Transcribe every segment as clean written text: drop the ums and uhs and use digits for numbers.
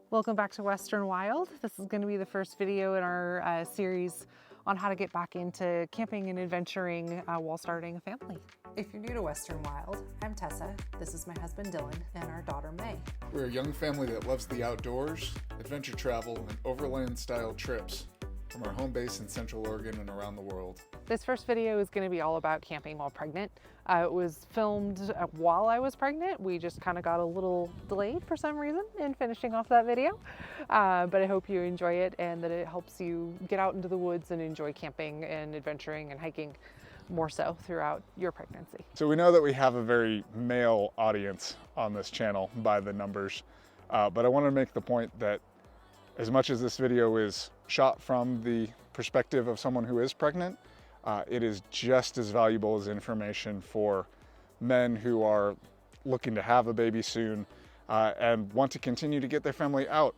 Welcome back to Western Wild. This is going to be the first video in our series on how to get back into camping and adventuring while starting a family. If you're new to Western Wild, I'm Tessa, this is my husband Dylan, and our daughter May. We're a young family that loves the outdoors, adventure travel, and overland style trips from our home base in Central Oregon and around the world. This first video is going to be all about camping while pregnant. It was filmed while I was pregnant. We just kind of got a little delayed for some reason in finishing off that video. But I hope you enjoy it and that it helps you get out into the woods and enjoy camping and adventuring and hiking more so throughout your pregnancy. So we know that we have a very male audience on this channel by the numbers, but I want to make the point that as much as this video is shot from the perspective of someone who is pregnant, it is just as valuable as information for men who are looking to have a baby soon and want to continue to get their family out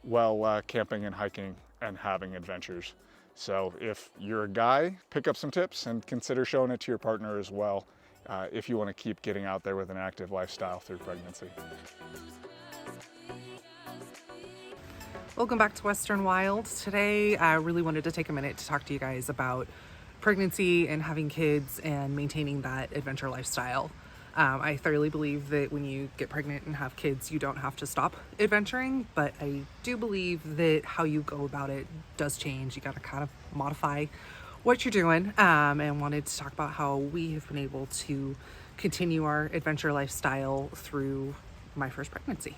while camping and hiking and having adventures. So if you're a guy, pick up some tips and consider showing it to your partner as well if you want to keep getting out there with an active lifestyle through pregnancy. Welcome back to Western Wild. Today I really wanted to take a minute to talk to you guys about pregnancy and having kids and maintaining that adventure lifestyle. I thoroughly believe that when you get pregnant and have kids, you don't have to stop adventuring, but I do believe that how you go about it does change. You got to kind of modify what you're doing, and wanted to talk about how we have been able to continue our adventure lifestyle through my first pregnancy.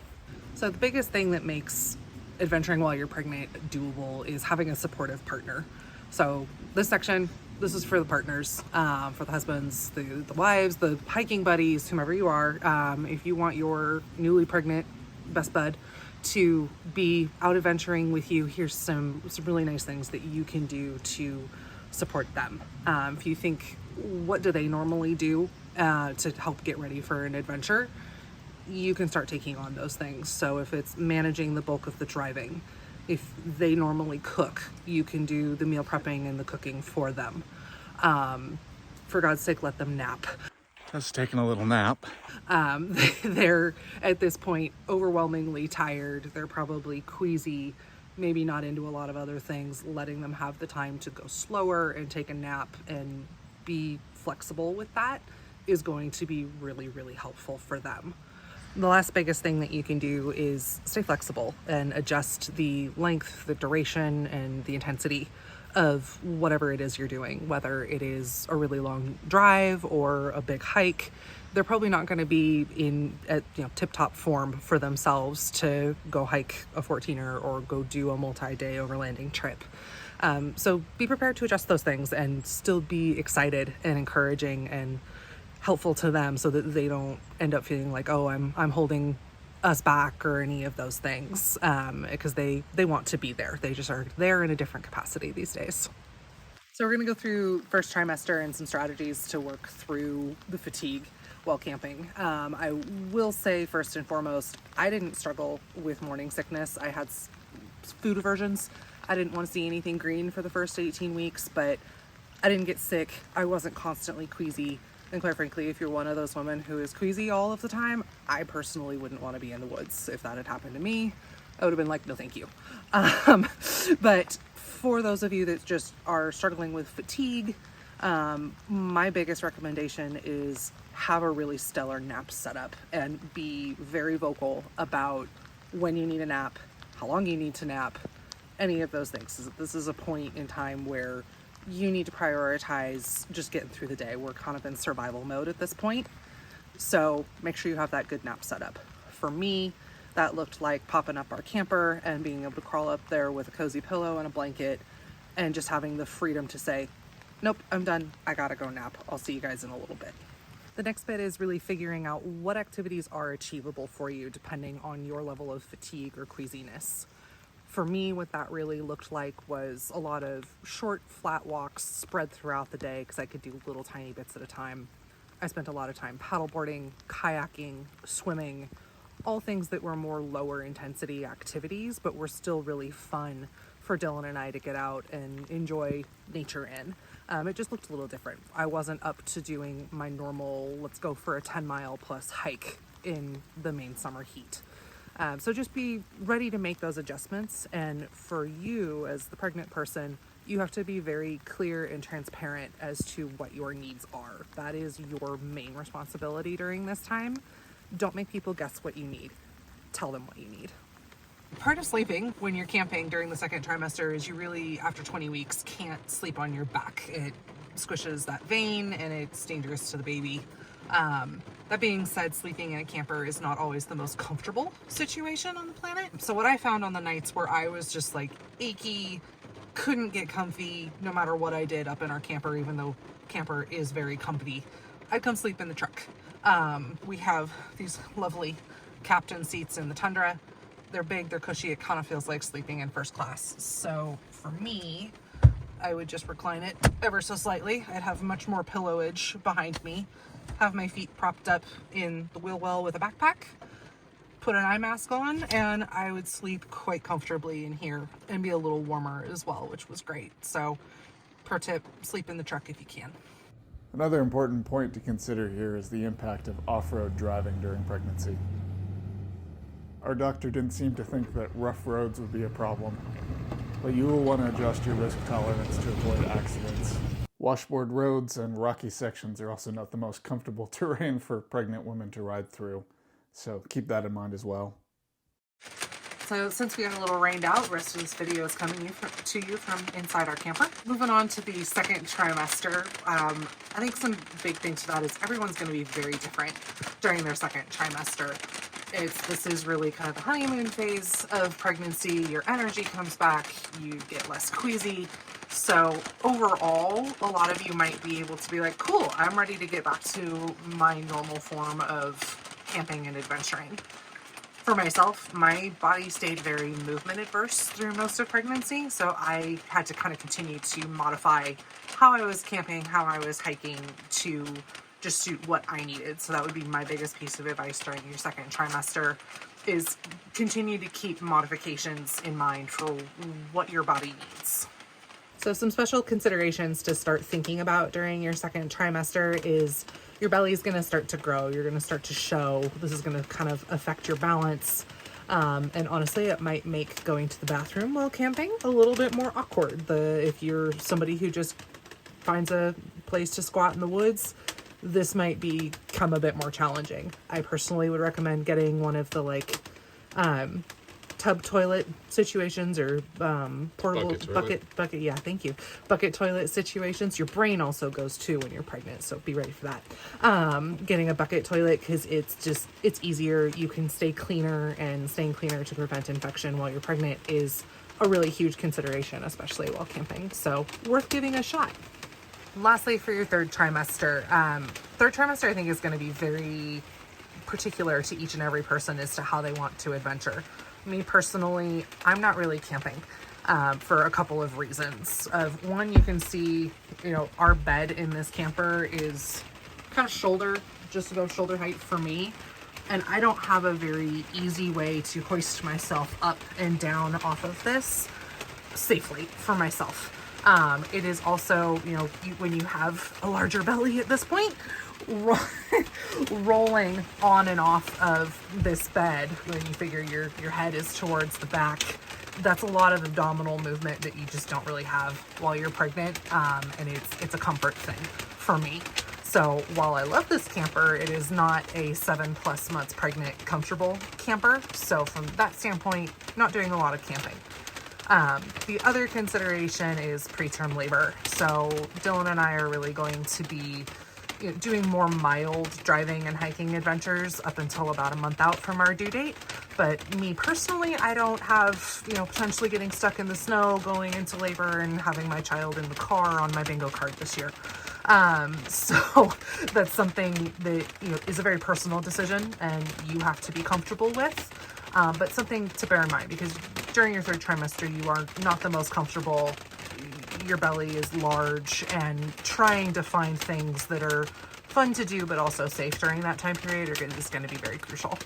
So the biggest thing that makes adventuring while you're pregnant doable is having a supportive partner. So this section, this is for the partners, for the husbands, the wives, the hiking buddies, whomever you are. If you want your newly pregnant best bud to be out adventuring with you, here's some really nice things that you can do to support them. If you think, what do they normally do to help get ready for an adventure, you can start taking on those things. So if it's managing the bulk of the driving, if they normally cook, you can do the meal prepping and the cooking for them. For God's sake, let them nap. Just taking a little nap. They're at this point overwhelmingly tired. They're probably queasy, maybe not into a lot of other things. Letting them have the time to go slower and take a nap and be flexible with that is going to be really, really helpful for them. The last biggest thing that you can do is stay flexible and adjust the length, the duration, and the intensity of whatever it is you're doing, whether it is a really long drive or a big hike. They're probably not going to be in tip-top form for themselves to go hike a 14er or go do a multi-day overlanding trip. So be prepared to adjust those things and still be excited and encouraging and helpful to them so that they don't end up feeling like, oh, I'm holding us back or any of those things, because they want to be there. They just are there in a different capacity these days. So we're going to go through first trimester and some strategies to work through the fatigue while camping. I will say first and foremost, I didn't struggle with morning sickness. I had food aversions. I didn't want to see anything green for the first 18 weeks, but I didn't get sick. I wasn't constantly queasy. And quite frankly, if you're one of those women who is queasy all of the time, I personally wouldn't want to be in the woods. If that had happened to me, I would have been like, no, thank you. But for those of you that just are struggling with fatigue, my biggest recommendation is have a really stellar nap setup and be very vocal about when you need a nap, how long you need to nap, any of those things. This is a point in time where you need to prioritize just getting through the day. We're kind of in survival mode at this point. So make sure you have that good nap setup. For me, that looked like popping up our camper and being able to crawl up there with a cozy pillow and a blanket and just having the freedom to say, nope, I'm done. I gotta go nap. I'll see you guys in a little bit. The next bit is really figuring out what activities are achievable for you depending on your level of fatigue or queasiness. For me, what that really looked like was a lot of short, flat walks spread throughout the day because I could do little tiny bits at a time. I spent a lot of time paddleboarding, kayaking, swimming, all things that were more lower intensity activities, but were still really fun for Dylan and I to get out and enjoy nature in. It just looked a little different. I wasn't up to doing my normal, let's go for a 10-mile plus hike in the main summer heat. So just be ready to make those adjustments. And for you as the pregnant person, you have to be very clear and transparent as to what your needs are. That is your main responsibility during this time. Don't make people guess what you need. Tell them what you need. Part of sleeping when you're camping during the second trimester is you really, after 20 weeks, can't sleep on your back. It squishes that vein and it's dangerous to the baby. That being said, sleeping in a camper is not always the most comfortable situation on the planet. So what I found on the nights where I was just like achy, couldn't get comfy no matter what I did up in our camper, even though camper is very comfy, I'd come sleep in the truck. We have these lovely captain seats in the Tundra. They're big, they're cushy, it kind of feels like sleeping in first class. So for me, I would just recline it ever so slightly. I'd have much more pillowage behind me, have my feet propped up in the wheel well with a backpack, put an eye mask on, and I would sleep quite comfortably in here and be a little warmer as well, which was great. So pro tip, sleep in the truck if you can. Another important point to consider here is the impact of off-road driving during pregnancy. Our doctor didn't seem to think that rough roads would be a problem, but you will want to adjust your risk tolerance to avoid accidents. Washboard roads and rocky sections are also not the most comfortable terrain for pregnant women to ride through, so keep that in mind as well. So since we got a little rained out, the rest of this video is coming to you from inside our camper. Moving on to the second trimester, I think some big things to that is everyone's going to be very different during their second trimester. This is really kind of the honeymoon phase of pregnancy. Your energy comes back, you get less queasy. So overall, a lot of you might be able to be like, cool, I'm ready to get back to my normal form of camping and adventuring. For myself, my body stayed very movement adverse through most of pregnancy, so I had to kind of continue to modify how I was camping, how I was hiking to just suit what I needed. So that would be my biggest piece of advice during your second trimester, is continue to keep modifications in mind for what your body needs. So some special considerations to start thinking about during your second trimester is your belly is going to start to grow. You're going to start to show. This is going to kind of affect your balance. And honestly, it might make going to the bathroom while camping a little bit more awkward. If you're somebody who just finds a place to squat in the woods, this might become a bit more challenging. I personally would recommend getting one of the tub toilet situations or portable bucket. Yeah, thank you. Bucket toilet situations. Your brain also goes too when you're pregnant, so be ready for that. Getting a bucket toilet because it's easier. You can stay cleaner, and staying cleaner to prevent infection while you're pregnant is a really huge consideration, especially while camping. So worth giving a shot. Lastly, for your third trimester, I think is going to be very particular to each and every person as to how they want to adventure. Me personally, I'm not really camping for a couple of reasons. One, you can see, our bed in this camper is kind of just above shoulder height for me. And I don't have a very easy way to hoist myself up and down off of this safely for myself. It is also, when you have a larger belly at this point, rolling on and off of this bed when you figure your head is towards the back, that's a lot of abdominal movement that you just don't really have while you're pregnant, and it's a comfort thing for me. So while I love this camper, it is not a 7+ months pregnant comfortable camper. So from that standpoint, not doing a lot of camping. The other consideration is preterm labor. So Dylan and I are really going to be doing more mild driving and hiking adventures up until about a month out from our due date. But me personally, I don't have, potentially getting stuck in the snow, going into labor, and having my child in the car on my bingo card this year. So that's something that, is a very personal decision and you have to be comfortable with. But something to bear in mind, because during your third trimester, you are not the most comfortable. Your belly is large, and trying to find things that are fun to do but also safe during that time period is going to be very crucial.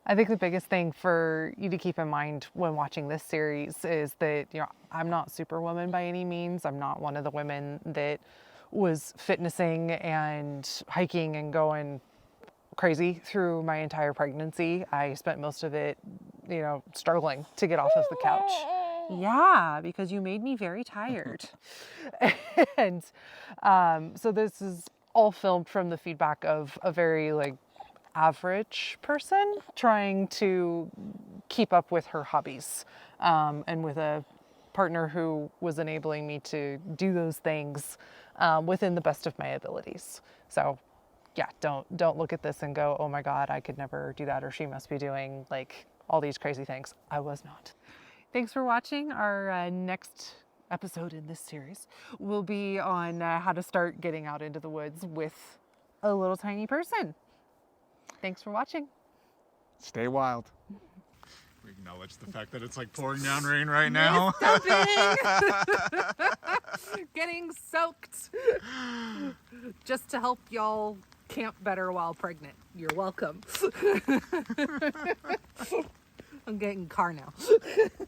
I think the biggest thing for you to keep in mind when watching this series is that, I'm not Superwoman by any means. I'm not one of the women that was fitnessing and hiking and going crazy through my entire pregnancy. I spent most of it, struggling to get off of the couch. Yeah, because you made me very tired. And so this is all filmed from the feedback of a very average person trying to keep up with her hobbies, and with a partner who was enabling me to do those things within the best of my abilities. So yeah, don't look at this and go, oh my God, I could never do that, or she must be doing all these crazy things. I was not. Thanks for watching. Our next episode in this series will be on how to start getting out into the woods with a little tiny person. Thanks for watching. Stay wild. We acknowledge the fact that it's pouring down rain right now. Getting soaked. Just to help y'all camp better while pregnant. You're welcome. I'm getting car now.